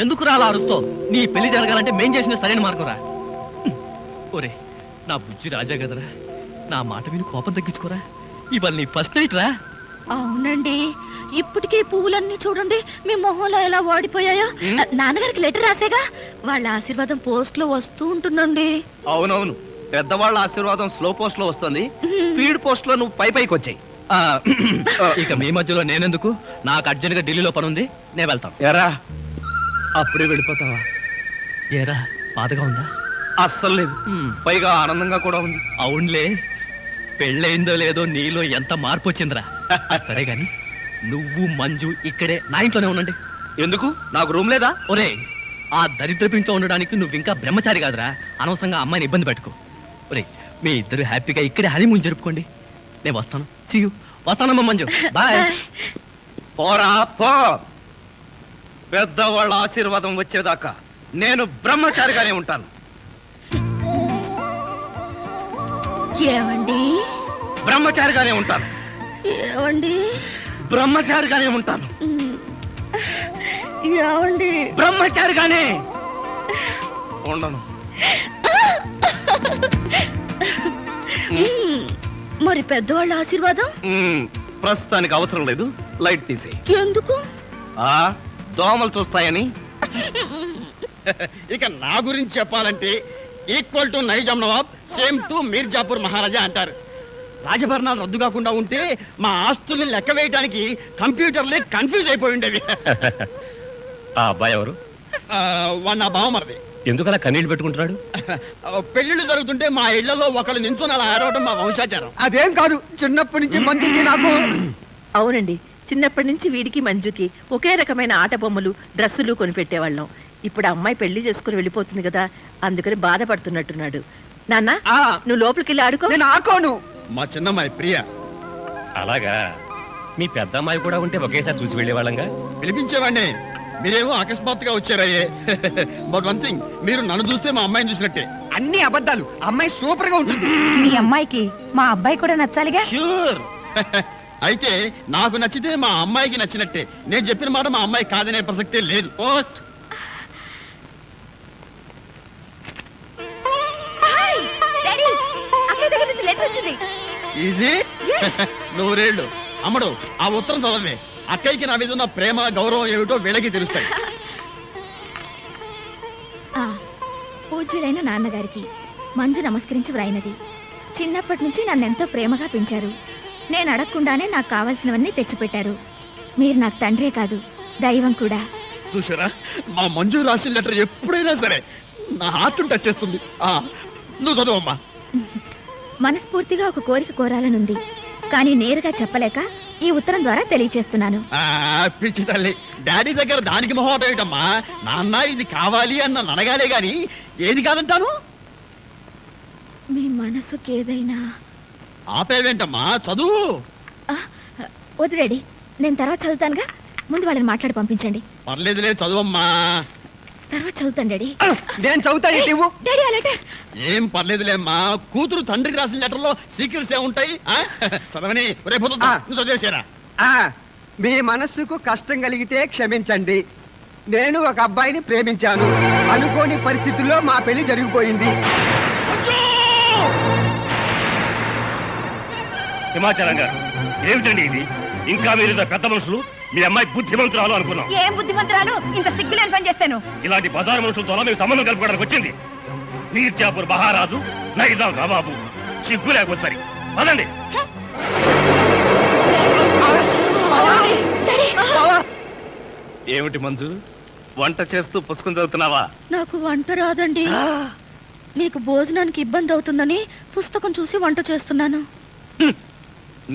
ఎందుకు రాలా అరుస్తో? నీ పెళ్లి జరగాలంటే మేం చేసిన సరైన మార్గం రా. ఒరే నా బుజ్జి రాజా కదరా, నా మాట విని కోపం తగ్గించుకోరా. ఇవాళ నీ ఫస్ట్ నైట్ రా. అవునండి, ఇప్పటికే పువ్వులన్నీ చూడండి మీ మొహంలో ఎలా వాడిపోయాయో. నాన్నగారికి లెటర్ రాసేగా, వాళ్ళ ఆశీర్వాదం పోస్ట్ లో వస్తూ ఉంటుందండి. అవునవును, పెద్దవాళ్ళ ఆశీర్వాదం స్లో పోస్ట్ లో వస్తుంది, స్పీడ్ పోస్ట్ లో నువ్వు పైకి వచ్చాయి. ఇక మీ మధ్యలో నేనెందుకు? నాకు అర్జెంట్ గా ఢిల్లీలో పని ఉంది, నేను వెళ్తాను. ఎరా అప్పుడే వెళ్ళిపోతావా? ఏరా బాధగా ఉందా? అస్సలు లేదు, పైగా ఆనందంగా కూడా ఉంది. అవునులే, పెళ్ళయిందో లేదో నీలో ఎంత మార్పు వచ్చిందిరా. సరే గాని నువ్వు మంజు ఇక్కడే నా ఇంట్లోనే ఉండండి. ఎందుకు? నాకు రూమ్ లేదా? ఒరే ఆ దరిద్రపు ఇంట్లో ఉండడానికి నువ్వు ఇంకా బ్రహ్మచారి కాదురా, అనవసరంగా అమ్మాయిని ఇబ్బంది పెట్టుకో. ఒరే మీ ఇద్దరు హ్యాపీగా ఇక్కడే హనీమూన్ జరుపుకోండి. నేను వస్తాను. See you. వస్తానమ్మా మంజు, బాయ్. పోరా పో, పెద్దవాళ్ళ ఆశీర్వాదం వచ్చేదాకా నేను బ్రహ్మచారిగానే ఉంటాను. ఏమండి? బ్రహ్మచారిగానే ఉంటాను. ఏమండి? బ్రహ్మచారిగానే ఉంటాను. ఏమండి? బ్రహ్మచారిగానే ఉండను. మరి పెద్దవాళ్ళ ఆశీర్వాదం ప్రస్తుతానికి అవసరం లేదు, లైట్ తీసే. ఎందుకు? దోమలు చూస్తాయని. ఇక నా గురించి చెప్పాలంటే equal to Nizam nawab, same to Mirzapur maharaja అంటారు. రాజభరణాలు రద్దు కాకుండా ఉంటే మా ఆస్తుల్ని లెక్క వేయడానికి కంప్యూటర్లే కన్ఫ్యూజ్ అయిపోయి ఉండేవి. ఆ అబ్బాయి ఎవరు? వాడు నా బావమరిది. ఎందుకలా కన్నీళ్ళు పెట్టుకుంటున్నాడు? పెళ్లిళ్ళు జరుగుతుంటే మా ఇళ్లలో ఒకళ్ళు నించుని అలా ఆడవడం మా వంశాచారం. అదేం కాదు, చిన్నప్పటి నుంచి మంచిది నాకు. అవునండి, చిన్నప్పటి నుంచి వీడికి మంజుకి ఒకే రకమైన ఆట బొమ్మలు డ్రెస్సులు కొనిపెట్టేవాళ్ళం. ఇప్పుడు అమ్మాయి పెళ్లి చేసుకుని వెళ్ళిపోతుంది కదా, అందుకని బాధపడుతున్నట్టున్నాడు. నాన్న నువ్వు లోపలికి వెళ్ళి ఆడుకో. నేను ఆడుకోను. మా చిన్నమ్మాయి ప్రియ. అలాగా, మీ పెద్ద అమ్మాయి కూడా ఉంటే ఒకేసారి చూసి వెళ్ళేవాళ్ళంగా. పిలిపించేవాడిని, మీరేమో అకస్మాత్తుగా వచ్చారయ్యే. బట్ వన్ థింగ్, మీరు నన్ను చూస్తే మా అమ్మాయిని చూసినట్టే. అన్ని అబద్ధాలు, అమ్మాయి సూపర్ గా ఉంటుంది. మీ అమ్మాయికి మా అబ్బాయి కూడా నచ్చాలిగా. ష్యూర్. అయితే నాకు నచ్చితే మా అమ్మాయికి నచ్చినట్టే. నేను చెప్పిన మాట మా అమ్మాయి కాదనే ప్రసక్తే లేదు. పోస్ట్. ఈజీ. నూరేళ్ళు. అమ్మడు ఆ ఉత్తరం చదవే. అక్కయ్యకి నా మీద ఉన్న ప్రేమ గౌరవం ఏమిటో వీళ్ళకి తెలుస్తాయి. పూజ్యులైన నాన్నగారికి మంజు నమస్కరించి వ్రాయినది. చిన్నప్పటి నుంచి నన్నెంతో ప్రేమగా పెంచారు. నేను అడగకుండానే నాకు కావాల్సినవన్నీ తెచ్చిపెట్టారు. మీరు నాకు తండ్రే కాదు, దైవం కూడా. చూసారా, మా మంజు రాసిన లెటర్ ఎప్పుడైనా సరే నా హార్ట్ టచ్ చేస్తుంది. నువ్వు చదవమ్మా. మనస్ఫూర్తిగా ఒక కోరిక కోరాలనుంది, కానీ నేరుగా చెప్పలేక ఈ ఉత్తరం ద్వారా తెలియచేస్తున్నాను. పిచ్చి తల్లి, డాడీ దగ్గర దానికి మొహమాట ఏమిటమ్మా? నాన్న ఇది కావాలి అన్న నడగాలే గాని ఏది కాదంటాను. మీ మనసుకి ఏదైనా. ఆపేవేంటమ్మా, చదువు. వద్దు డాడీ, నేను తర్వాత చదువుతానుగా, ముందు వాళ్ళని మాట్లాడి పంపించండి. పర్లేదులే, చదువమ్మా. తర్వాత చదువుతాను డాడీ. నేను చదువుతాను. డాడీ ఆ లెటర్. ఏం పర్లేదులేమ్మా, కూతురు తండ్రికి రాసిన లెటర్లో సీక్రెట్స్ ఏముంటాయి? చదవని రేపు చదివేసారా? మీ మనస్సుకు కష్టం కలిగితే క్షమించండి. నేను ఒక అబ్బాయిని ప్రేమించాను. అనుకోని పరిస్థితుల్లో మా పెళ్లి జరిగిపోయింది. హిమాచలం గారు, ఏమిటండి ఇది? ఇంకా మీరు పెద్ద మనుషులు, మీ అమ్మాయి బుద్ధిమంతురాలు అనుకున్నాం. ఏం బుద్ధిమంతురాలు? ఇంత సిగ్గులేని పని చేస్తాను. ఇలాంటి బజారు మనుషులతో మీరు సంబంధం కలుపుకోవడానికి వచ్చింది. మీర్జాపూర్ మహారాజు, నైజాం నవాబు, సిగ్గు లేకపోతే సరి. పదండి. ఏమిటి మంజు, వంట చేస్తూ పుస్తకం చదువుతున్నావా? నాకు వంట రాదండి. నీకు భోజనానికి ఇబ్బంది అవుతుందని పుస్తకం చూసి వంట చేస్తున్నాను.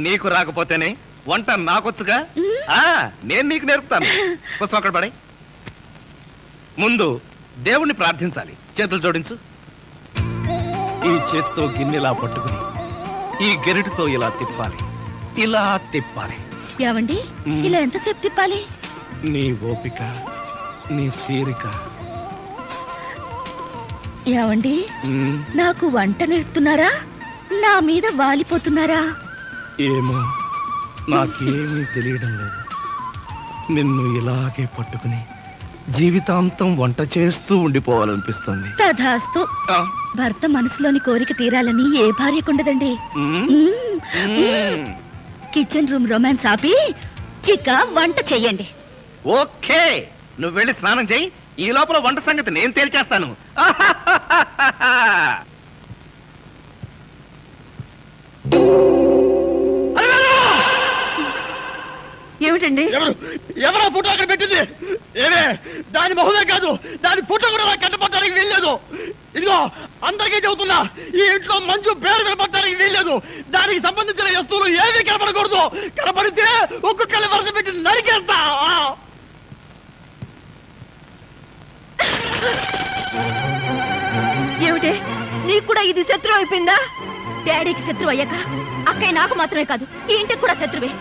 నీకు రాకపోతేనే వంట నాకొచ్చుగా. నేను నీకు నేర్పుతాను. పుస్తకం అక్కడ పడే. ముందు దేవుణ్ణి ప్రార్థించాలి. చేతులు జోడించు. ఈ చేతితో గిన్నెలా పట్టుకుని ఈ గెరిటితో ఇలా తిప్పాలి, ఇలా తిప్పాలి. ఏవండి, ఇలా ఎంతసేపు తిప్పాలి? నీ ఓపిక, నీ తీరిక. ఏవండి, నాకు వంట నేర్పుతున్నారా, నా మీద వాలిపోతున్నారా? ఏమో, నాకేమీ తెలియడం లేదు. నిన్ను ఇలాగే పట్టుకుని జీవితాంతం వంట చేస్తూ ఉండిపోవాలనిపిస్తుంది. తధాస్తు. భర్త మనసులోని కోరిక తీరాలని ఏ భార్యకుండదండి. కిచెన్ రూమ్ రొమాన్స్ ఆపి చిక్క వంట చెయ్యండి. ఓకే, నువ్వు వెళ్ళి స్నానం చేయి. ఈ లోపల వంట సంగతి నేను తేల్చేస్తాను. ఏమిటండి? ఎవరా ఫోటో అక్కడ పెట్టింది? ఏమే, దాని మొహమే కాదు, దాని ఫోటో కూడా నాకు కట్టపడటానికి వీల్లేదు. ఇదిగో అందరికీ చెబుతున్నా, ఈ ఇంట్లో మంజు పేరు వినపడటానికి వీల్లేదు. దానికి సంబంధించిన వస్తువులు ఏమీ కనపడకూడదు. కనపడితే ఒక్కొక్కరి వరుస పెట్టి నరికేస్తా. ఏమిటే, నీకు కూడా ఇది శత్రువు అయిపోయిందా? డాడీకి శత్రువు అయ్యాక అక్కయ్య నాకు మాత్రమే కాదు, ఈ ఇంటికి కూడా శత్రువే.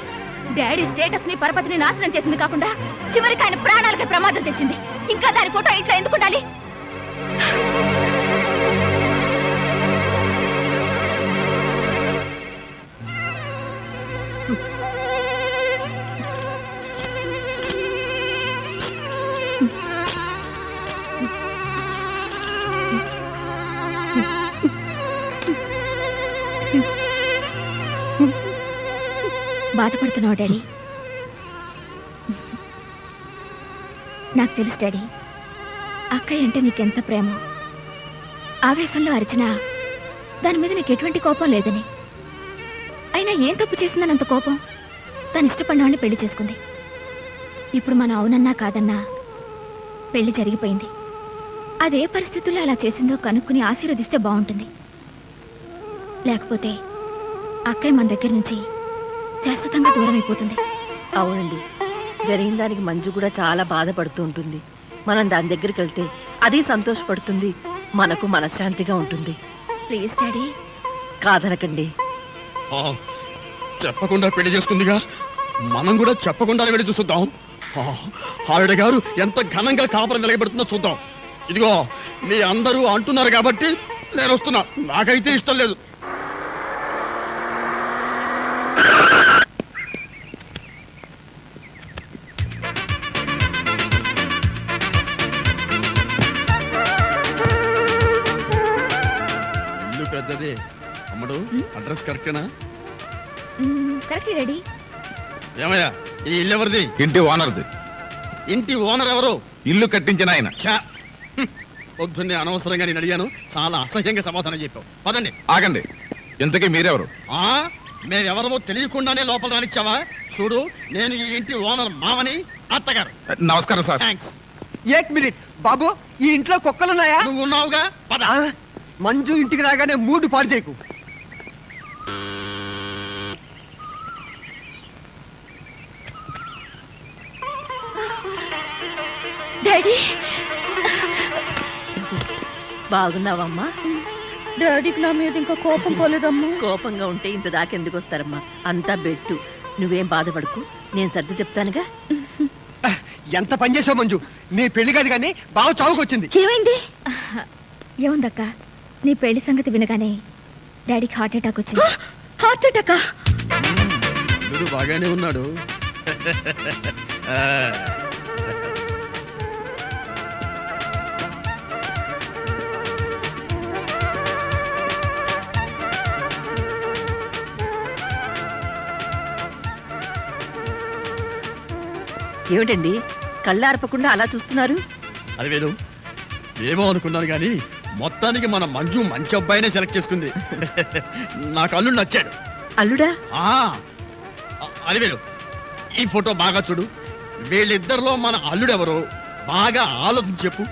డాడీ స్టేటస్ ని పరపతిని నాశనం చేసింది కాకుండా చివరికి ఆయన ప్రాణాలకి ప్రమాదం తెచ్చింది. ఇంకా దాని ఫోటో ఇంట్లో ఎందుకు ఉండాలి? బాధపడుతున్నావు డాడీ? నాకు తెలుసు డాడీ, అక్కయ్య అంటే నీకెంత ప్రేమో. ఆవేశంలో అరిచినా దాని మీద నీకు ఎటువంటి కోపం లేదని. అయినా ఏం తప్పు చేసిందని అంత కోపం? తను ఇష్టపడిన వాడిని పెళ్లి చేసుకుంది. ఇప్పుడు మనం అవునన్నా కాదన్నా పెళ్లి జరిగిపోయింది. అదే పరిస్థితుల్లో అలా చేసిందో కనుక్కుని ఆశీర్వదిస్తే బాగుంటుంది. లేకపోతే అక్కయ్య మన దగ్గర నుంచి శాశ్వతంగా దూరం అయిపోతుంది. అవునండి, జరిగిన దానికి మంజు కూడా చాలా బాధపడుతూ ఉంటుంది. మనం దాని దగ్గరికి వెళ్తే అది సంతోషపడుతుంది, మనకు మనశ్శాంతిగా ఉంటుంది. Please daddy. కాదనకండి. చెప్పకుండా పెళ్లి చేసుకుందిగా, మనం కూడా చెప్పకుండా వెళ్ళి చూద్దాం. ఆవిడ గారు ఎంత ఘనంగా కాపురం వెలగబెడుతుందో చూద్దాం. ఇదిగో మీ అందరూ అంటున్నారు కాబట్టి నేను వస్తున్నా. నాకైతే ఇష్టం లేదు. ఇల్లు పెద్దది. అమ్మడు, అడ్రస్ కరెక్టేనా? Correct daddy. ఏమయ్యా, ఈ ఇల్లు ఎవరిది? ఇంటి ఓనర్ది. ఇంటి ఓనర్ ఎవరు? ఇల్లు కట్టించిన ఆయన. పొద్దున్నే అనవసరంగా నేను అడిగాను, చాలా అసహ్యంగా సమాధానం చెప్పావు. పదండి. ఆగండి, ఇంతకీ మీరెవరు? మేమెవరమో తెలియకుండానే లోపల రానిచ్చావా? చూడు, నేను ఈ ఇంటి ఓనర్ మామని, అత్తగారు. నమస్కారం సార్. థ్యాంక్స్. ఏక్ మినిట్ బాబు, ఈ ఇంట్లో కుక్కలున్నాయా? నువ్వు ఉన్నావుగా, పద. మంజు ఇంటికి రాగానే మూడు పాడు చేయకు. డాడీ, బాగున్నావమ్మా? డాడీకి నా మీద ఇంకా కోపం పోలేదమ్మా. కోపంగా ఉంటే ఇంత దాకెందుకు వస్తారమ్మా? అంతా బెట్టు. నువ్వేం బాధపడకు, నేను సర్ది చెప్తానుగా. ఎంత పని చేసావు మంజు? నీ పెళ్లి కాదు కానీ బాగా చావుకొచ్చింది. ఏమైంది? ఏముందక్క, నీ పెళ్లి సంగతి వినగానే డాడీకి హార్ట్ అటాక్ వచ్చింది. హార్ట్ అటాకా? వీడు బాగానే ఉన్నాడు. ఏమిటండి కళ్ళార్పకుండా అలా చూస్తున్నారు? అది వేరు, ఏమో అనుకున్నాను కానీ మొత్తానికి మన మంజు మంచి అబ్బాయినే సెలెక్ట్ చేసుకుంది. నాకు అల్లుడు నచ్చాడు. అల్లుడా? అది వేరు, ఈ ఫోటో బాగా చూడు. వీళ్ళిద్దరిలో మన అల్లుడెవరో బాగా ఆలోచించి చెప్పు.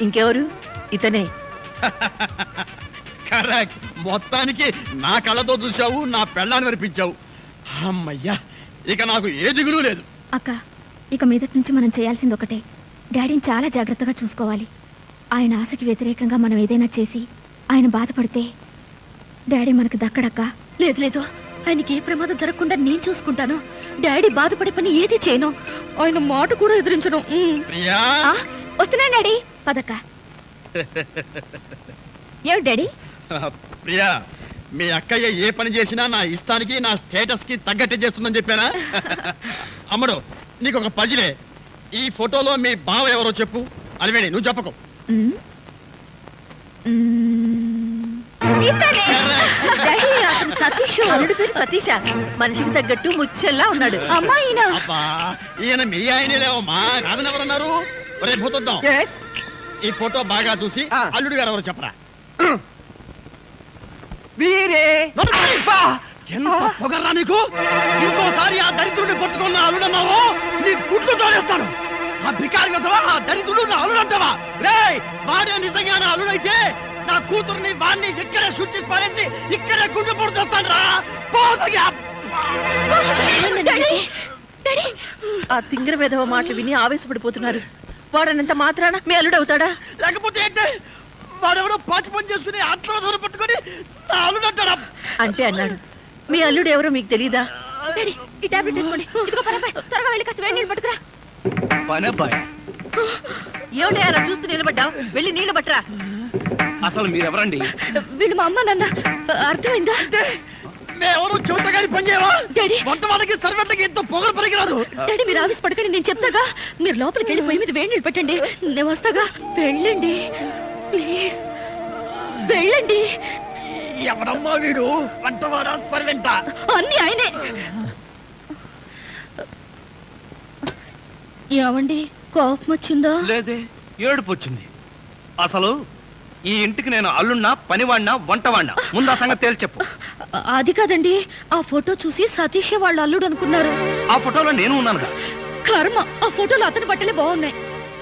ఇంకెవరు? ఇతనే. కరెక్ట్. మొత్తానికి నా కళ్ళతో చూసావు, నా పెళ్ళాన్ని వినిపించావు. అమ్మయ్యా, ఇక నాకు ఏ దిగులు లేదు. అక్క, ఇక మీదటి నుంచి మనం చేయాల్సింది ఒకటే, డాడీని చాలా జాగ్రత్తగా చూసుకోవాలి. ఆయన ఆశకి వ్యతిరేకంగా మనం ఏదైనా చేసి ఆయన బాధపడితే డాడీ మనకు దక్కడక్క. లేదు లేదు, ఆయనకి ఏ ప్రమాదం జరగకుండా నేను చూసుకుంటాను. డాడీ బాధపడే పని ఏది చేయను, ఆయన మాట కూడా ఎదిరించను. వస్తున్నా డాడీ, పదక్క. ఏమిటి డాడీ? ప్రియా, మీ అక్కయ్య ఏ పని చేసినా నా ఇష్టానికి, నా స్టేటస్ కి తగ్గట్టే చేస్తుందని చెప్పానా? అమ్మడు, నీకు ఒక పజిలే. ఈ ఫోటోలో మీ బావ ఎవరో చెప్పు. అలివేణి నువ్వు చెప్పకు. సతీష్ అల్లుడు పేరు సతీష. మనిషికి తగ్గట్టు ముచ్చెల్లా ఉన్నాడు. అమ్మాయినా అబ్బా ఈయన మీ ఆయనే లేవమ్మా, కాదని ఎవరన్నారు? రేపు పోతుందాం. ఈ ఫోటో బాగా చూసి అల్లుడు గారు ఎవరు చెప్పరా. వీరే ఎంత పొగర్రా నీకు! ఇంకోసారి ఆ దరిద్రుడిని పట్టుకున్న అల్లుడన్నావు నీ గుడ్లు తోడేస్తాను. ఆ బికారి కదవా, ఆ దరిద్రుడు నా అల్లుడంటావా? రేయ్ వాడే నిజంగా నా అల్లుడైతే నా కూతుర్ని వాడిని ఇక్కడే శుద్ధి పారేసి ఇక్కడే గుడ్డు పొడి చేస్తాను రా. ఆ తింగర విధవ మాటలు విని ఆవేశపడిపోతున్నారు. వాడనంత మాత్రాన మీ అల్లుడు అవుతాడా? లేకపోతే ఏంటి? వాడెవడో పాచి పని చేసుకుని ఆత్మహత్య పట్టుకుని నా అల్లుడు అంటాడా? అంటే అన్నాడు. మీ అల్లుడు ఎవరో మీకు తెలీదా? ఈ టాబ్లెట్ తీసుకోండి. ఇదిగో పరపై త్వరగా వెళ్ళి కాస్త వేడి నీళ్ళు పట్టుకురా. పనబ్బాయి, ఏమిటి అలా చూస్తూ నిలబడ్డావు? వెళ్ళి నీళ్ళు పట్టరా. అసలు మీరెవరండి? వీళ్ళు మా అమ్మ నాన్న. అర్థమైందా? మేమెవరూ చెబుతా కానీ పని చేయవా? డాడీ వంట వాళ్ళకి సర్వెంట్లకి ఎంతో పొగరు పనికిరాదు. డాడీ మీరు ఆఫీస్ పడకండి, నేను చెప్తాగా. మీరు లోపలికి వెళ్ళి పొయ్యి మీద వేడి నీళ్ళు పెట్టండి, నేను వస్తాగా. వెళ్ళండి ప్లీజ్, వెళ్ళండి. ఎవడమ్మా వీడు? వంటవాడా సర్వెంటా? అన్ని ఆయనే. ఏమండి కోపం వచ్చిందా? లేదే, ఏడుపు వచ్చింది. అసలు ఈ ఇంటికి నేను అల్లున్నా, పనివాడినా, వంటవాడినా? ముందు ఆ సంగతి తేల్చి చెప్పు. అది కాదండి, ఆ ఫోటో చూసి సతీష్ వాళ్ళ అల్లుడు అనుకున్నారు. ఆ ఫోటోలో నేను ఉన్నానుగా. కర్మ, ఆ ఫోటోలో అతని బట్టలే బాగున్నాయి.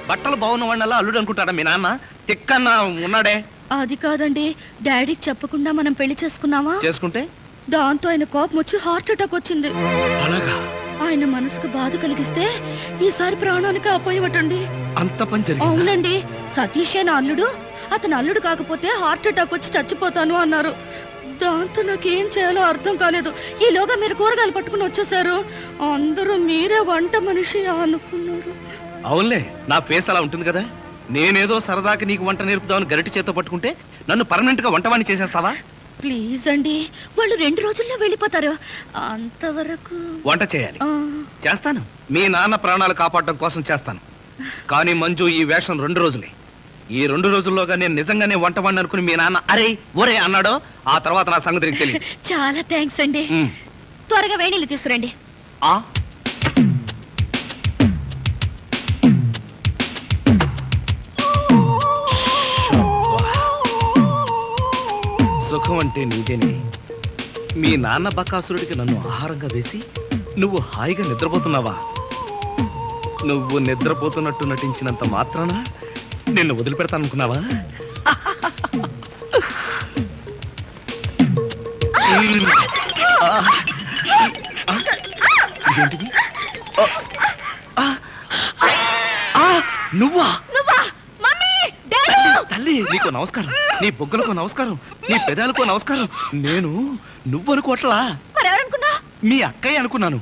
బట్టలు బాగున్న వాడినల్లా అల్లుడు అనుకుంటాడా మీ నాన్న? తిక్కన్న ఉన్నాడే. అది కాదండి, డాడీకి చెప్పకుండా మనం పెళ్లి చేసుకున్నావా? చేసుకుంటే దాంతో ఆయన కోపం వచ్చి హార్ట్ అటాక్ వచ్చింది. అలాగా? ఆయన మనసుకు బాధ కలిగిస్తే ఈసారి ప్రాణానికి అపాయమటండి. అంత పని జరిగిందా? అవునండి, సతీష్ నా అల్లుడు. అతను అల్లుడు కాకపోతే హార్ట్ అటాక్ వచ్చి చచ్చిపోతాను అన్నారు. దాంతో నాకేం చేయాలో అర్థం కాలేదు. ఈలోగా మీరు కూరగాయలు పట్టుకుని వచ్చేసారు. అందరూ మీరే వంట మనిషి అనుకున్నారు. అవునులే, నా ఫేస్ అలా ఉంటుంది కదా. నేనేదో సరదాకి నీకు వంట నేర్పుదామని గరిటి చేత్తో పట్టుకుంటే నన్ను పర్మనెంట్ గా వంటవాణ్ణి చేసేస్తావా? ప్లీజ్ అండి, వాళ్ళు 2 రోజుల్లో వెళ్ళిపోతారు. అంతవరకు వంట చేయాలి. చేస్తాను, మీ నాన్న ప్రాణాలు కాపాడటం కోసం చేస్తాను. కానీ మంజు, ఈ వేషం 2 రోజులే. ఈ 2 రోజుల్లోగా నేను నిజంగానే వంటవాణ్ణి అనుకుని మీ నాన్న అరే ఒరే అన్నాడో, ఆ తర్వాత నా సంగతి నీకు తెలియదు. చాలా థ్యాంక్స్ అండి. త్వరగా వేణీళ్ళు తీసుకురండి. సుఖం అంటే నీదేనే. మీ నాన్న బకాసురుడికి నన్ను ఆహారంగా వేసి నువ్వు హాయిగా నిద్రపోతున్నావా? నువ్వు నిద్రపోతున్నట్టు నటించినంత మాత్రాన నిన్ను వదిలిపెడతాననుకున్నావా? ఇదేంటిది? నువ్వా? తల్లి, నీకు నమస్కారం. నీ బొగ్గలకు నమస్కారం, నీ పెదాలకు నమస్కారం. నేను నువ్వు అనుకోవట్లా, మరెవరనుకున్నా? మీ అక్కయ్య అనుకున్నాను.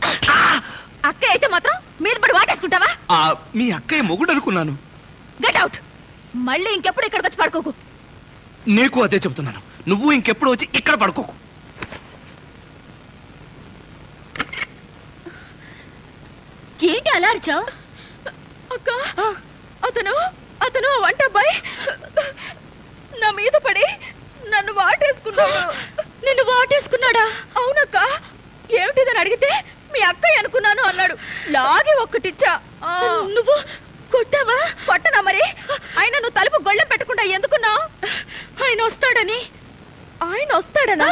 అక్కయ్య అయితే మాత్రం మీరు పడి వాటేసుకుంటావా? మీ అక్కయ్య మొగుడు అనుకున్నాను. Get out. మళ్ళీ ఇంకెప్పుడు ఇక్కడికి వచ్చి పడుకోకు. నీకు అదే చెబుతున్నాను, నువ్వు ఇంకెప్పుడు వచ్చి ఇక్కడ పడుకోకు. ఏంటి అలా అరిచావు? అక్క, అతను వంట అబ్బాయి నా మీద పడి నన్ను వాటేసుకున్నాడు. నిన్ను వాటేసుకున్నాడా? అవునక్క. ఏమిటిదని అడిగితే మీ అక్కయ్య అనుకున్నాను అన్నాడు. లాగి ఒక్కటిచ్చా. నువ్వు కొట్టావా? కొట్టనా మరి. ఆయన నువ్వు తలుపు గొళ్ళెం పెట్టకుండా ఎందుకున్నావు? ఆయన వస్తాడని. ఆయన వస్తాడనా?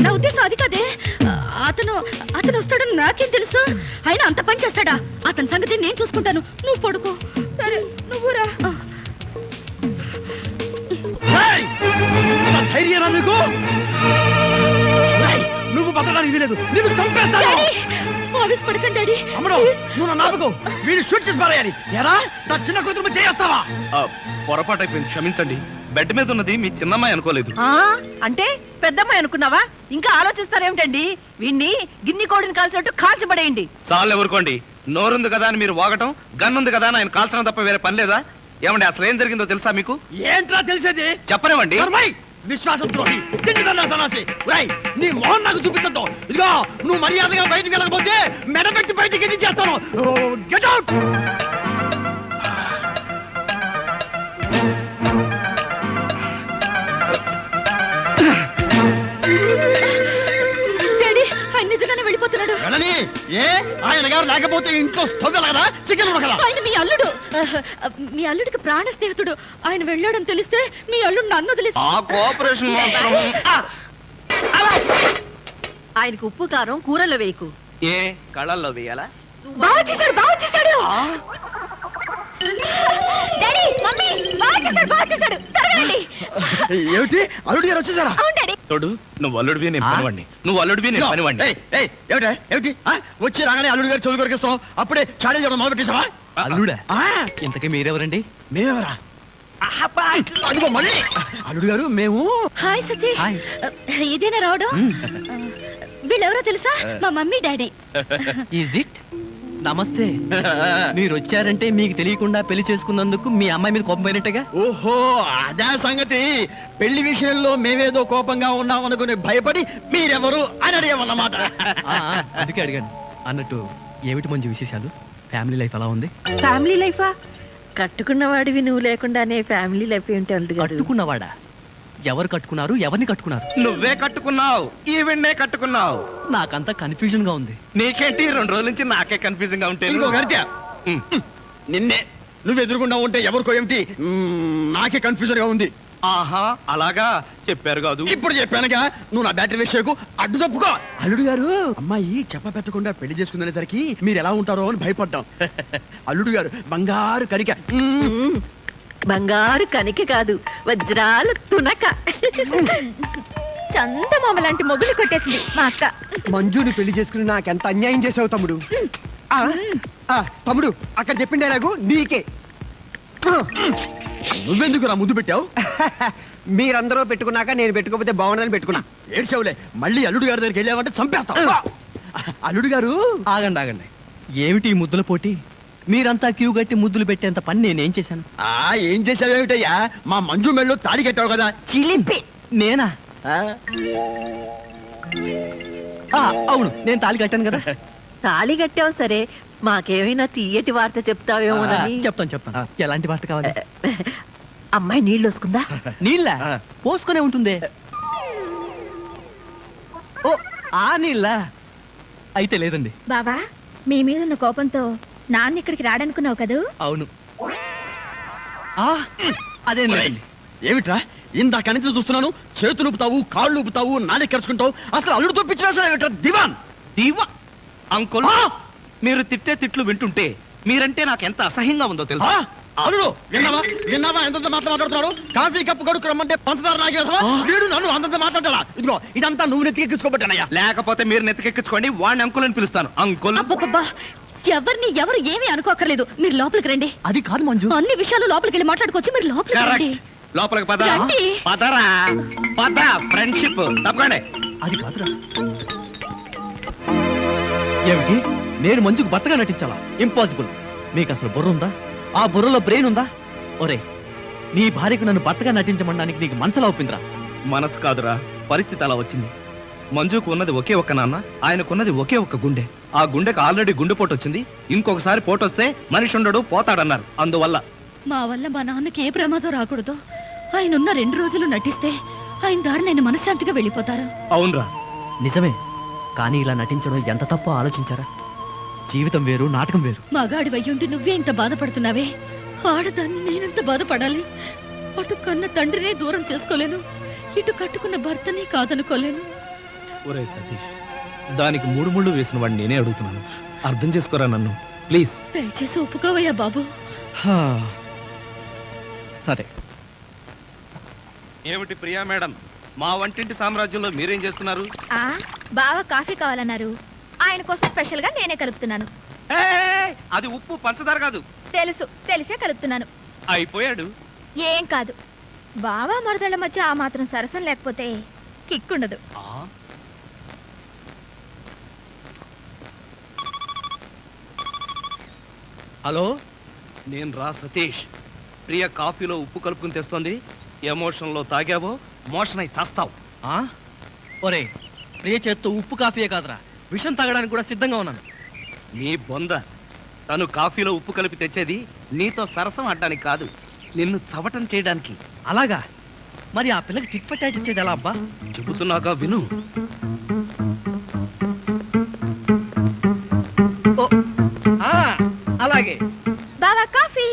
నా ఉద్దేశం అది కాదే. అతను వస్తాడని నాకేం తెలుసు? ఆయన అంత పని చేస్తాడా? అతని సంగతి నేను చూసుకుంటాను, నువ్వు పడుకో. సరే, నువ్వు రా. ధైర్యరా నీకు? నువ్వు బతకడానికి వీలేదు, నీకు చంపేస్తాను. ఆఫీస్ పడకండి డాడీ. అమ్మడు, నువ్వు నాపకు. వీడు షూట్ చేసి పారేయాలి. ఎరా, నా చిన్న కూతురు చేస్తావా? పొరపాటు అయిపోయింది, క్షమించండి. బెడ్ మీద ఉన్నది మీ చిన్నమ్మాయి అనుకోలేదు. అంటే పెద్దమ్మాయి అనుకున్నావా? ఇంకా ఆలోచిస్తారేమిటండి? వీణ్ణి గిన్ని కోడిని కాల్చినట్టు కాల్చబడేయండి. చాలు ఎవరుకోండి. నోరుంది కదా అని మీరు వాగటం, గన్నుంది కదా అని ఆయన కాల్చడం తప్ప వేరే పని లేదా? ఏమండి, అసలు ఏం జరిగిందో తెలుసా మీకు? ఏంట్రా తెలిసేది? చెప్పనివ్వండి. విశ్వాసం ద్రోహి, నీ మోహన్ నాకు చూపించద్దు. ఇదిగో, నువ్వు మర్యాదగా బయటికి వెళ్ళకపోతే మెడపెట్టి బయటికి చేస్తాను. Get out. వెళ్ళని. ఏ ఆయన గారు లేకపోతే ఇంట్లో స్టవ్ కదా, చికెన్ కదా. ఆయన మీ అల్లుడు. మీ అల్లుడికి ప్రాణ స్నేహితుడు. ఆయన వెళ్ళాడని తెలిస్తే మీ అల్లుడు నన్ను వదిలేసి ఆ కోఆపరేషన్ మాత్రం ఆయనకు ఉప్పు కారం కూరలో వేయకు. ఏ కళ్ళల్లో వేయాలా? బాగా చేశాడు, బాగా చేశాడు. డాడీ, మమ్మీ, బాగా చేశాడు, బాగా చేశాడు. త్వరగా రండి. ఏమిటి అల్లుడు గారు వచ్చేసారా? అవును డాడీ. తోడు నువ్వు అల్లుడివి నేను పనివాడిని, నువ్వు అల్లుడివి నేను పనివాడిని. ఏమిటి వచ్చి రాగానే అల్లుడు గారు చెవులు కొరికిస్తున్నావు, అప్పుడే చాడీ చేయడం మొదలు పెట్టేసావా? అల్లుడా? ఇంతకీ మీరెవరండి? మేమెవరా? అదిగో మళ్ళీ అల్లుడు గారు మేము. హాయ్ సతీష్. హాయ్. ఇదేనా రావడం? వీళ్ళెవరో తెలుసా? మా మమ్మీ డాడీ. Is it? నమస్తే. మీరు వచ్చారంటే మీకు తెలియకుండా పెళ్లి చేసుకున్నందుకు మీ అమ్మాయి మీద కోపం పోయినట్టుగా. ఓహో అదే సంగతి. పెళ్లి విషయంలో మేమేదో కోపంగా ఉన్నాం అనుకుని భయపడి మీరెవరు అని అడిగామన్నమాట. అందుకే అడిగాను. అన్నట్టు ఏమిటి మంచి విశేషాలు? ఫ్యామిలీ లైఫ్ ఎలా ఉంది? ఫ్యామిలీ లైఫా? కట్టుకున్నవాడివి నువ్వు లేకుండానే ఫ్యామిలీ లైఫ్ ఏంటి అల్లుడు గారు? కట్టుకున్నవాడా? ఎవరు కట్టుకున్నారు? ఎవరిని కట్టుకున్నారు? నువ్వే కట్టుకున్నావు, ఈవెన్నే కట్టుకున్నావు. నాకంతా కన్ఫ్యూజన్ గా ఉంది. నీకేంటి 2 రోజుల నుంచి నాకే కన్ఫ్యూజింగ్ గా ఉంటే. ఇంకో గరిట నిన్నే నువ్వు ఎదురుకుండా ఉంటే ఎవరికో ఏమిటి నాకే కన్ఫ్యూజన్ గా ఉంది. ఆహా అలాగా చెప్పారు కాదు. ఇప్పుడు చెప్పానుగా, నువ్వు నా బ్యాటరీ విషయకు అడ్డు తప్పుకో. అల్లుడు గారు అమ్మాయి చెప్ప పెట్టకుండా పెళ్లి చేసుకునేసరికి మీరు ఎలా ఉంటారో అని భయపడ్డాం. అల్లుడు గారు బంగారు కరిక. బంగారు కనిక కాదు, వజ్రాల తునక. చందమామ లాంటి మొగులు కొట్టేసింది మా అక్క. మంజుని పెళ్లి చేసుకుని నాకెంత అన్యాయం చేసావు తమ్ముడు. తమ్ముడు అక్కడ చెప్పిండే నాకు నీకే. నువ్వెందుకు నా ముద్దు పెట్టావు? మీరందరూ పెట్టుకున్నాక నేను పెట్టుకోకపోతే బాగుండదని పెట్టుకున్నా. ఏడ్చావులే, మళ్ళీ అల్లుడు గారి దగ్గరికి వెళ్ళావంటే చంపేస్తావు. అల్లుడు గారు ఆగండి ఆగండి. ఏమిటి ఈ ముద్దుల పోటీ? మీరంతా క్యూ కట్టి ముద్దులు పెట్టేంత పని నేనేం చేశాను? ఏం చేసావేమిటయ్యా? మా మంజు మెళ్ళు తాడి కట్టావు కదా. చిలిపి. నేనా? అవును, నేను తాళి కట్టాను కదా. తాళి కట్టావు సరే, మాకేమైనా తీయటి వార్త చెప్తావేమోనని. చెప్తాను. ఎలాంటి వార్త కావాలి? అమ్మాయి నీళ్ళు వస్తుందా? నీళ్ళ పోసుకునే ఉంటుంది. ఓ ఆ నీళ్ళ అయితే లేదండి. బావా, మీ మీద ఉన్న కోపంతో నాన్న ఇక్కడికి రాడనుకున్నావు కదూ? అవును. అదే లేదండి. ఏమిట్రా ఇందాక నుంచి చూస్తున్నాను, చేతులు ఊపుతావు, కాళ్ళు ఊపుతావు, నాలుగు కరుచుకుంటావు. అసలు అల్లుడుతో పిచ్చి వేసా దివాన్ దీవా అంకుల్, మీరు తిట్టే తిట్లు వింటుంటే మీరంటే నాకు ఎంత అసహ్యంగా ఉందో తెలుసా? అల్లుడు విన్నావా ఎంత మాట్లాడుతున్నాడు? కాఫీ కప్పు కొడుకు రమ్మంటే పంచదార నాగేదా? వీడు నన్ను అంతంత మాట్లాడాలా? ఇదిగో ఇదంతా నువ్వు నెత్తికెక్కించుకోబట్టానయ్యా. లేకపోతే మీరు నెత్తికెక్కించుకోండి, వాడిని అంకుల్ అని పిలుస్తాను. అంకుల్ అబ్బబ్బబ్బా, ఎవరిని ఎవరు ఏమీ అనుకోకర్లేదు. మీరు లోపలికి రండి. అది కాదు మంజు. అన్ని విషయాలు లోపలికి వెళ్ళి మాట్లాడుకోవచ్చు. మీరు లోపలికి రండి. లోపలికి పద. రండి. పదరా పద. ఫ్రెండ్షిప్ తప్పకండి. అది కాదురా. ఏమిటి? నేను మంజుకు భర్తగా నటించాలా? ఇంపాసిబుల్. మీకు అసలు బుర్ర ఉందా? ఆ బుర్రలో బ్రెయిన్ ఉందా? ఒరే, నీ భార్యకు నన్ను భర్తగా నటించమనడానికి నీకు మనసులో ఒప్పిందిరా? మనసు కాదురా, పరిస్థితి అలా వచ్చింది. మంజుకు ఉన్నది ఒకే ఒక్క నాన్న, ఆయనకున్నది ఒకే ఒక్క గుండె. ఆ గుండెకు ఆల్రెడీ గుండెపోటు వచ్చింది. ఇంకొకసారి పోటు వస్తే మనిషి ఉండడు, పోతాడన్నారు. అందువల్ల మా వల్ల మా నాన్నకి ఏ ప్రమాదం రాకూడదు. ఆయన ఉన్న 2 రోజులు నటిస్తే ఆయన దారి నేను మనశ్శాంతిగా వెళ్ళిపోతారు. అవునరా, నిజమే. కానీ ఇలా నటించడం ఎంత తప్పో ఆలోచించారా? జీవితం వేరు, నాటకం వేరు. మగాడి వయ్యుండి నువ్వే ఇంత బాధపడుతున్నావే. ఆడదాన్ని నేనెంత బాధపడాలి? అటు కన్న తండ్రినే దూరం చేసుకోలేను, ఇటు కట్టుకున్న భర్తని కాదనుకోలేను. ఒరే సతీష్, దానికి 3 ముళ్ళు వేసిన వాడిని నేనే అడుగుతున్నాను. అర్థం చేసుకోరా నన్ను ప్లీజ్. దయచేసి ఒప్పుకోవయ్యా బాబు. సరే. ఏమిటి ప్రియా మేడం, మా వంటింటి సామ్రాజ్యంలో మీరేం చేస్తున్నారు? బావ కాఫీ కావాలన్నారు. ఆయన కోసం స్పెషల్ గా నేనే కలుపుతున్నాను. అది ఉప్పు పంచదార కాదు. తెలిసే కలుపుతున్నాను. అయిపోయాడు. ఏం కాదు, బావా మరదళ్ళ మధ్య ఆ మాత్రం సరసం లేకపోతే కిక్కుండదు. హలో, నేను రా సతీష్. ప్రియ కాఫీలో ఉప్పు కలుపుకుని తెస్తోంది. ఎమోషన్ లో తాగావో మోషన్ అయి చేస్తావు. ఒరే, ప్రియ చేత్తో ఉప్పు కాఫీయే కాదురా, విషం తాగడానికి కూడా సిద్ధంగా ఉన్నాను. నీ బొంద. తను కాఫీలో ఉప్పు కలిపి తెచ్చేది నీతో సరసం ఆడడానికి కాదు, నిన్ను చవటం చేయడానికి. అలాగా? మరి ఆ పిల్లకి టిక్ పట్టాటిచ్చేది ఎలా అబ్బా? చెబుతున్నాగా విను. అలాగే. బావా కాఫీ.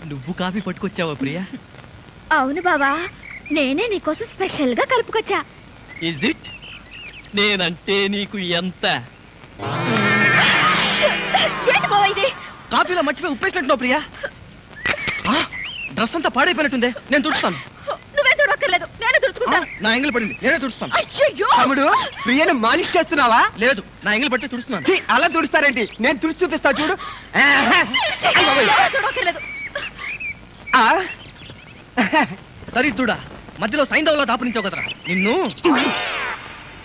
నువ్వు కాఫీ పట్టుకొచ్చావా ప్రియా? అవును బావా, నేనే నీకోసం స్పెషల్ గా కలుపుకొచ్చా. Is it? నేనంటే నీకు ఎంత? ఏంటి బావా ఇది? కాఫీలో మర్చిపోయి ఉప్పేసినట్టున్నావు ప్రియా. డ్రెస్ అంతా పాడైపోయినట్టుందే, నేను తుడుస్తాను. నువ్వే తుడవక్కర్లేదు, నేనే తుడుచుకుంటాను. నా ఎంగిల్ పడింది, నేనే తుడుస్తాను. అయ్యయ్యో! తమ్ముడు, ప్రియను మాలిష్ చేస్తున్నావా? లేదు, నా ఎంగిల్ పట్టి తుడుస్తున్నాను. ఛీ, అలా తుడుస్తారేంటి? నేను తుడిచి చూపిస్తా చూడు. ఎవరు తుడవక్కర్లేదు. ఆ, దరిద్రుడా, మధ్యలో సైంధవ్లో దాపురించావు కదరా నిన్ను.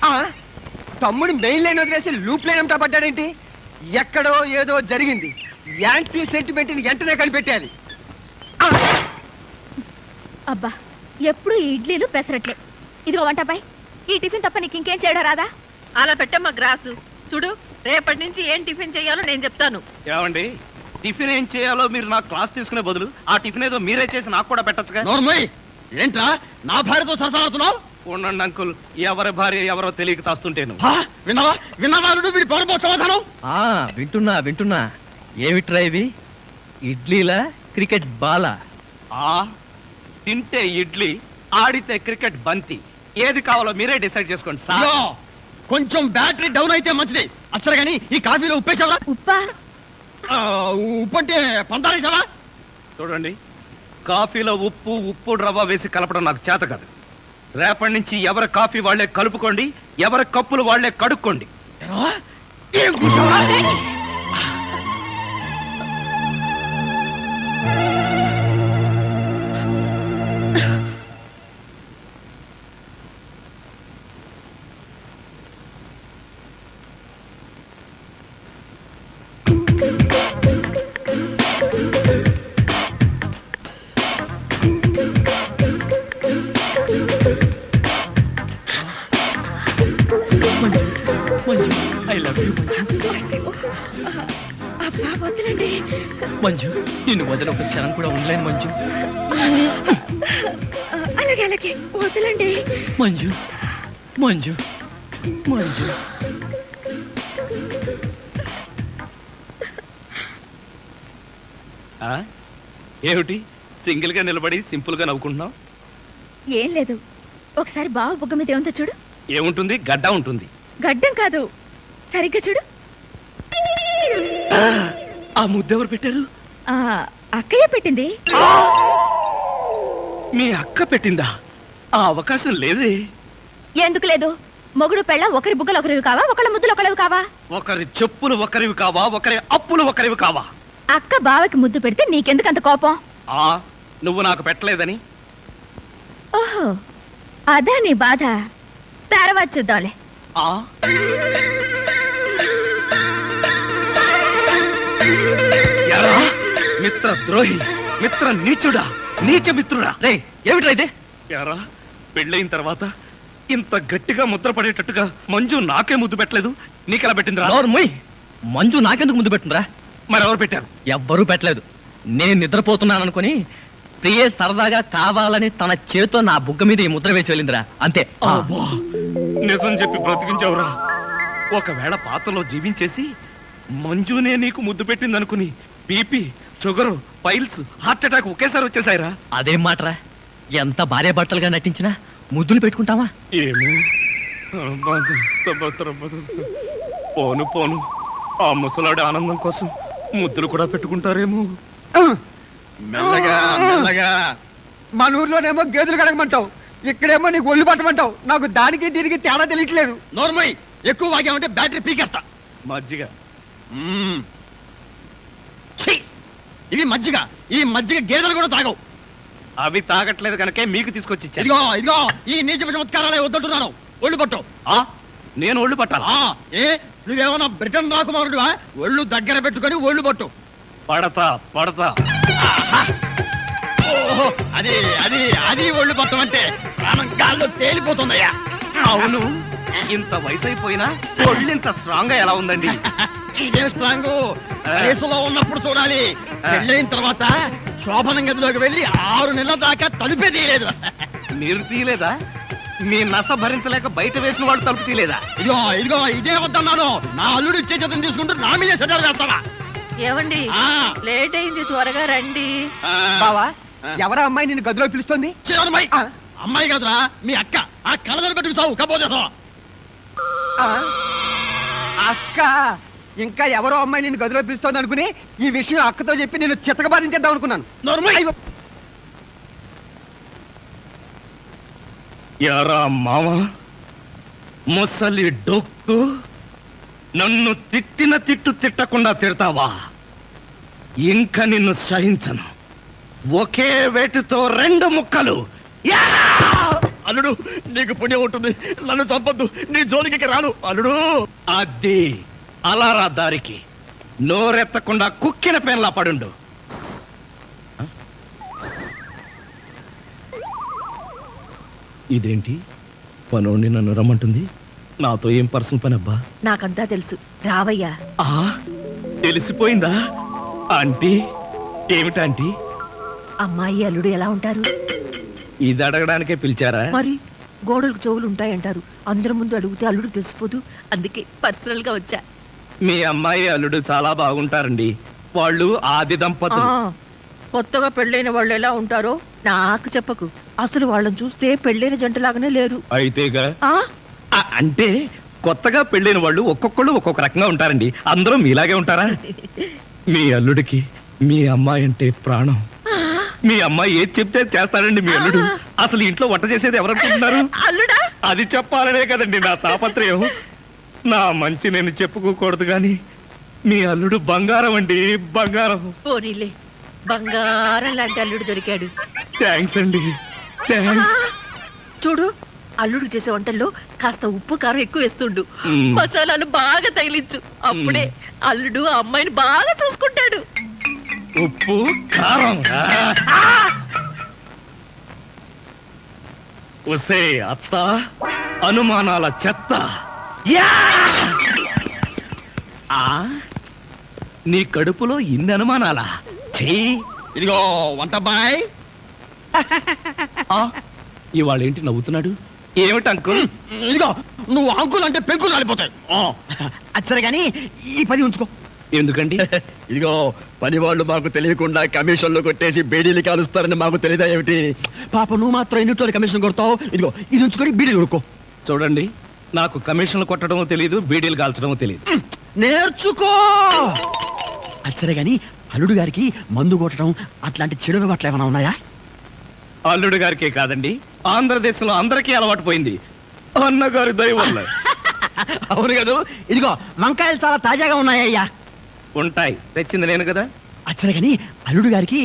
ఆ, తమ్ముడు మెయిన్ లైన్ వదిలేసి లూప్ లైన్ అంతా పడ్డాడేంటి? ఎక్కడో ఏదో జరిగింది. యాంటీ సెంటిమెంట్ ని వెంటనే కనిపెట్టాలి. ఆ, అబ్బా, ఎప్పుడు ఈ ఇడ్లీలు పెసరట్లే. ఇదిగో వంటపై ఈ టిఫిన్ తప్ప నీకు ఇంకేం చేయడం రాదా? అలా పెట్టమ్మా గ్రాసు. చూడు, రేపటి నుంచి ఏం టిఫిన్ చేయాలో నేను చెప్తాను. ఏమండి, టిఫిన్ ఏం చేయాలో మీరు నాకు క్లాస్ తీసుకునే బదులు ఆ టిఫిన్ ఏదో మీరే చేసి నాకు కూడా పెట్టచ్చుగా. నోర్మోయ్, ఏంట్రా నా భార్యతో సరసలాడుతున్నావు? ఉండండి అంకుల్, ఎవరి భార్య ఎవరో తెలియక తాస్తుంటేను. విన్నావా విన్నావా వీడి పొరపో సమాధానం. వింటున్నా. ఏమిట్రా ఇవి? ఇడ్లీలా క్రికెట్ బాలా? తింటే ఇడ్లీ, ఆడితే క్రికెట్ బంతి. ఏది కావాలో మీరే డిసైడ్ చేసుకోండి సార్. ఇదిగో, కొంచెం బ్యాటరీ డౌన్ అయితే మంచిది. అసలు గాని ఈ కాఫీలో ఉప్పేసావా? ఉప్పా? ఉప్పు అంటే పందారేసావా? చూడండి, కాఫీలో ఉప్పు రవ్వ వేసి కలపడం నాకు చేత కాదు. రేపటి నుంచి ఎవరి కాఫీ వాళ్లే కలుపుకోండి, ఎవరి కప్పులు వాళ్లే కడుక్కోండి. ఏం కూర్చోవా? ఐ లవ్ యూ అబ్బా, వదలండి. మంజు, నిన్ను వదిలి ఒక క్షణం కూడా ఉండలేను మంజు. అలాగే అలాగే, వదలండి. మంజు మంజు మంజు. ఏమిటి సింగిల్ గా నిలబడి సింపుల్ గా నవ్వుకుంటున్నావు? ఏం లేదు, ఒకసారి బావ బుగ్గ మీద ఏముందో చూడు. ఏముంటుంది? గడ్డ ఉంటుంది. గడ్డం కాదు, సరిగ్గా చూడు. ఆ ముద్దెవరు పెట్టారు? ఆ, అక్కయ్య పెట్టింది. మీ అక్క పెట్టిందా? ఆ అవకాశం లేదే. ఎందుకు లేదు? మొగుడు పెళ్ళ ఒకరి బుగ్గలు ఒకరివి కావా, ఒకళ్ళ ముద్దులు ఒకరివి కావా? ఒకరి చెప్పులు ఒకరివి కావా, ఒకరి అప్పులు ఒకరివి కావా? అక్క బావకి ముద్దు పెడితే నీకెందుకు అంత కోపం? నువ్వు నాకు పెట్టలేదని. ఓహో, అదా నీ బాధ. తర్వాత చూద్దాంలే. మిత్ర ద్రోహి, మిత్ర నీచుడా, నీచ మిత్రుడా. రే, ఏమిట్రా ఇదే? యారా, పెళ్ళయిన తర్వాత ఇంత గట్టిగా ముద్ర పడేటట్టుగా మంజు నాకే ముద్దు పెట్టలేదు, నీకెలా పెట్టిందిరా? నోర్మోయ్, మంజు నాకెందుకు ముద్దు పెట్టిందిరా? మరెవరు పెట్టారు? ఎవ్వరూ పెట్టలేదు. నేను నిద్రపోతున్నాను అనుకుని ప్రియే సరదాగా కావాలని తన చేతితో నా బుగ్గ మీద ఈ ముద్ర వేసి వెళ్ళిందిరా, అంతే. నిజం చెప్పి బ్రతికించావురా. ఒకవేళ పాత్రలో జీవించేసి మంజునే నీకు ముద్దు పెట్టింది అనుకుని BP, sugar, piles, heart attack ఒకేసారి వచ్చేసాయిరా. అదేం మాటరా? ఎంత భార్య భర్తలుగా నటించినా ముద్దులు పెట్టుకుంటావా? ఏమో, పోను పోను, ఆ ముసలాడి ఆనందం కోసం ముద్దులు కూడా పెట్టుకుంటారేమో. మెల్లగా మెల్లగా. మన ఊర్లోనేమో గేదెలు కడగమంటావు, ఇక్కడేమో నీకు ఒళ్ళు పట్టమంటావు. నాకు దానికి దీనికి తేడా తెలియట్లేదు. నోర్మై, ఎక్కువ వాగామంటే బ్యాటరీ పీకేస్తా. మజ్జిగ. ఇవి మజ్జిగ. ఈ మజ్జిగ గేదెలు కూడా తాగవు. అవి తాగట్లేదు కనుకే మీకు తీసుకొచ్చి ఇచ్చాను. ఇదిగో ఇదిగో, ఈ నీచ చమత్కారాలే వద్దంటున్నాను. ఒళ్ళు పట్టు. నేను ఒళ్ళు పట్టాలా? ఏ, నువ్వేమన్నా బ్రిటన్ రాకుమారుడువా? ఒళ్ళు దగ్గర పెట్టుకొని ఒళ్ళు పట్టు. పడతా పడతా. ఓహో, అది అది అది ఒళ్ళు పట్టం అంటే ప్రాణం గాల్లో తేలిపోతుందయ్యా. అవును, ఇంత వయసు అయిపోయినా ఒళ్ళు ఇంత స్ట్రాంగ్ గా ఎలా ఉందండి? ఇదే స్ట్రాంగ్. వయసులో ఉన్నప్పుడు చూడాలి, పెళ్ళైన తర్వాత శోభనం గదిలోకి వెళ్ళి 6 నెలల దాకా తలుపే తీయలేదు. మీరు తీయలేదా? మీ నస భరించలేక బయట వేసిన వాళ్ళు తలుపు తీయలేదా? ఇదిగో ఇదిగో, ఇదే వద్దన్నాను. నా అల్లుడు ఇచ్చే చేతను తీసుకుంటూ నా మీదే సెటర్ వేస్తావా? ఏమండి ఆ. లేట్ అయింది, త్వరగా రండి. బావా ఎవరా అమ్మాయి నిన్ను గదిలో పిలుస్తోంది? చివరమ్మాయి. ఆ. అమ్మాయి కాదురా మీ అక్క. ఆ కళ్ళదర పెట్టుకు సావు కపోతే ఆ? అక్క ఇంకా ఎవరో అమ్మాయి నిన్ను గదిలో పిలుస్తోంది అనుకుని ఈ విషయం అక్కతో చెప్పి నేను చితకబాధించేద్దాం అనుకున్నాను. అయ్యో. యారా మామ, ముసలి డొక్కు, నన్ను తిట్టిన తిట్టు తిట్టకుండా తిడతావా? ఇంకా నిన్ను సహించను. ఒకే వేటుతో 2 ముక్కలు. యా! అల్లుడు నీకు పుణ్యం ఉంటుంది, నన్ను చంపొద్దు, నీ జోలికి రాను అల్లుడు. అది అలారా దారికి. నోరెత్తకుండా కుక్కిన పెన్లా పడుండు. ఇదేంటి పనోడిని నన్ను రమ్మంటుంది? నాతో ఏం పర్సనల్ పని అబ్బా? నాకంతా తెలుసు, రావయ్యా. ఆ తెలిసిపోయిందా? ఆంటీ ఏమిటంటీ? అమ్మాయి అల్లుడు ఎలా ఉంటారు? ఇది అడగడానికే పిలిచారా? మరి గోడలకు చెవులు ఉంటాయంటారు, అందరి ముందు అడిగితే అల్లుడు తెలిసిపోదు, అందుకే పర్సనల్ గా వచ్చా. మీ అమ్మాయి అల్లుడు చాలా బాగుంటారండి. వాళ్ళు ఆది ఆ, దంపతులు. కొత్తగా పెళ్ళైన వాళ్ళు ఎలా ఉంటారో నాకు చెప్పకు. అసలు వాళ్ళని చూస్తే పెళ్ళైన జంటలాగానే లేరు. అయితేగా ఆ అంటే కొత్తగా పెళ్ళైన వాళ్ళు ఒక్కొక్కళ్ళు ఒక్కొక్క రకంగా ఉంటారండి. అందరూ మీలాగే ఉంటారా? మీ అల్లుడికి మీ అమ్మాయి అంటే ప్రాణం. మీ అమ్మాయి ఏది చెప్తే చేస్తాడండి మీ అల్లుడు. అసలు ఇంట్లో వంట చేసేది ఎవరనుకుంటున్నారు? అల్లుడా? అది చెప్పాలనే కదండి నా తాపత్రయం. నా మంచి నేను చెప్పుకోకూడదు గాని మీ అల్లుడు బంగారం అండి, బంగారం. పోనీలే, బంగారం లాంటి అల్లుడు దొరికాడు. థ్యాంక్స్ అండి, థ్యాంక్స్. చూడు, అల్లుడు చేసే వంటల్లో కాస్త ఉప్పు కారం ఎక్కువ వేస్తుండు, మ్మ్. మసాలాలు బాగా తగిలించు. అప్పుడే అల్లుడు ఆ అమ్మాయిని బాగా చూసుకుంటాడు. ఉప్పు కారం. ఒసే అత్త, అనుమానాల చెత్త. యా! ఆ నీ కడుపులో ఇన్ని అనుమానాలా? చెయ్యి. ఇదిగో వంట బాయ్. ఇవాళ ఏంటి నవ్వుతున్నాడు? ఏమిటి అంకుల్? ఇదిగో నువ్వు అంకులు అంటే పెంకులు కాలిపోతాయి. అచ్చరే గాని ఈ 10 ఉంచుకో. ఎందుకండి? ఇదిగో పని వాళ్ళు మాకు తెలియకుండా కమిషన్లు కొట్టేసి బేడీలు కాలుస్తారని మాకు తెలియదా ఏమిటి? పాప నువ్వు మాత్రం ఎన్నిట్లో కమిషన్ కొడతావు. ఇదిగో ఇది ఉంచుకొని బీడీలు కొనుక్కో. చూడండి, నాకు కమిషన్లు కొట్టడం తెలియదు, బీడీలు కాల్చడం తెలియదు. నేర్చుకో. అచ్చరే గాని అల్లుడు గారికి మందు కొట్టడం అట్లాంటి చెడు అలవాట్లు ఏమైనా ఉన్నాయా? అల్లుడు గారికే కాదండి, ఆంధ్రదేశంలో అందరికీ అలవాటు పోయింది. అన్నగారి దయ వల్ల. అవును కదా. ఇదిగో వంకాయలు చాలా తాజాగా ఉన్నాయ్యా. ఉంటాయి, తెచ్చింది నేను కదా. అచ్చరే గాని అల్లుడు గారికి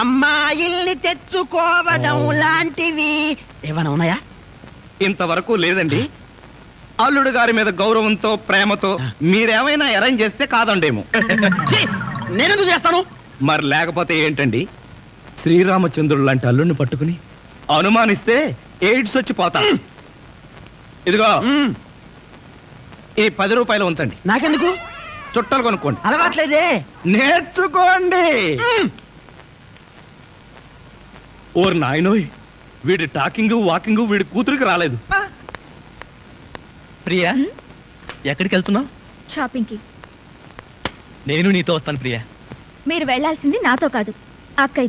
అమ్మాయిల్ని తెచ్చుకోవడం లాంటివి ఏమైనా ఉన్నాయా? ఇంతవరకు లేదండి. అల్లుడు గారి మీద గౌరవంతో ప్రేమతో మీరేమైనా అరేంజ్ చేస్తే కాదండేమో. నేనెందుకు చేస్తాను? మరి లేకపోతే ఏంటండి? శ్రీరామచంద్రుడు లాంటి అల్లుడిని పట్టుకుని అనుమానిస్తే ఎయిడ్స్ వచ్చి పోతా. ఇదిగో ఈ 10 రూపాయలు ఉంచండి. నాకెందుకు? చుట్టలు కొనుక్కోండి. అలవాట్లేదే. నేర్చుకోండి. ఓర్ నాయనోయ్, వీడి టాకింగ్ వాకింగ్ వీడి కూతురికి రాలేదు. ప్రియా, ఎక్కడికి వెళ్తున్నావు? షాపింగ్కి. నేను నీతో వస్తాను ప్రియా. మీరు వెళ్ళాల్సింది నాతో కాదు, అక్క